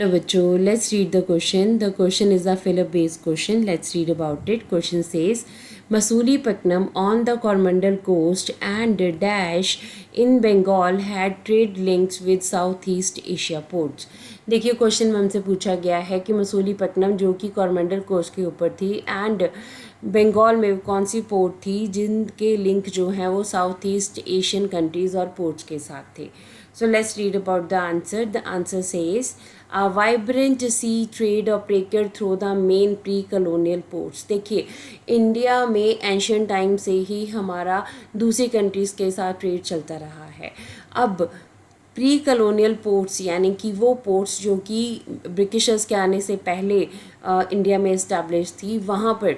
Hello बच्चों, let's read the question. The question is a filler based question. Let's read about it. Question says Masulipattnam on the Coromandel coast and Dash in Bengal had trade links with Southeast Asia ports. देखिए question में हमसे पूछा गया है कि मसूलीपट्टनम जो कि Coromandel coast के ऊपर थी एंड बंगाल में कौन सी पोर्ट थी जिनके लिंक जो हैं वो साउथ ईस्ट एशियन कंट्रीज़ और पोर्ट्स के साथ थे. So let's read about the answer. The answer says a vibrant sea trade operated through the main pre-colonial ports. देखिए इंडिया में एंशियंट टाइम से ही हमारा दूसरी कंट्रीज़ के साथ ट्रेड चलता रहा है. अब प्री कलोनियल पोर्ट्स यानी कि वो पोर्ट्स जो कि ब्रिटिशर्स के आने से पहले इंडिया में इस्टेब्लिश थी, वहाँ पर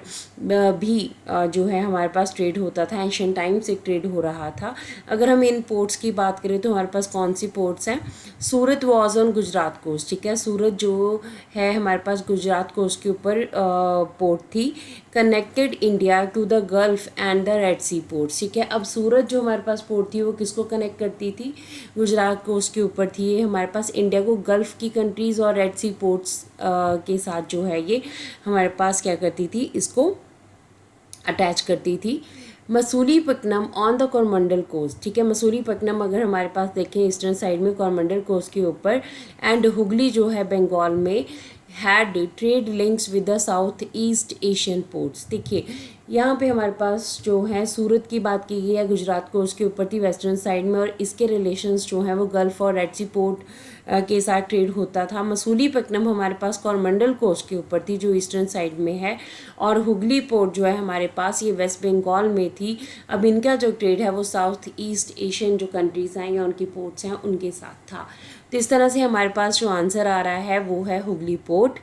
भी जो है हमारे पास ट्रेड होता था. एंशियंट टाइम से ट्रेड हो रहा था. अगर हम इन पोर्ट्स की बात करें तो हमारे पास कौन सी पोर्ट्स हैं. सूरत वॉज ऑन गुजरात कोस्ट. ठीक है, सूरत जो है हमारे पास गुजरात कोस्ट के ऊपर पोर्ट थी. Connected India to the Gulf and the Red Sea ports. ठीक है, अब सूरत जो हमारे पास पोर्ट थी वो किसको कनेक्ट करती थी, गुजरात कोस्ट के ऊपर थी. ये हमारे पास इंडिया को गल्फ़ की कंट्रीज़ और रेड सी पोर्ट्स के साथ जो है ये हमारे पास क्या करती थी, इसको अटैच करती थी. Masulipatnam on the Coromandel coast. ठीक है, मसूलीपट्टनम अगर हमारे पास देखें ईस्टर्न साइड में कोरोमंडल कोस्ट के ऊपर, एंड हुगली जो है बंगाल में had trade links with the South East Asian ports. देखिए यहाँ पे हमारे पास जो है सूरत की बात की गई है, गुजरात कोस्ट के ऊपर थी वेस्टर्न साइड में, और इसके रिलेशंस जो हैं वो गल्फ़ और रेड सी पोर्ट के साथ ट्रेड होता था. मसूलीपट्टनम हमारे पास कोरोमंडल कोस्ट के ऊपर थी जो ईस्टर्न साइड में है, और हुगली पोर्ट जो है हमारे पास ये वेस्ट बंगाल में थी. अब इनका जो ट्रेड है वो साउथ ईस्ट एशियन जो कंट्रीज़ हैं या उनकी पोर्ट्स हैं उनके साथ था. तो इस तरह से हमारे पास जो आंसर आ रहा है वो है हुगली पोर्ट.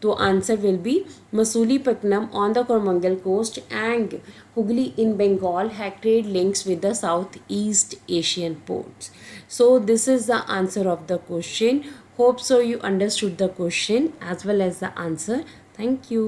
तो answer will be Masulipatnam on the Coromandel coast and Hooghly in Bengal had trade links with the South East Asian ports. So this is the answer of the question. Hope so you understood the question as well as the answer. Thank you.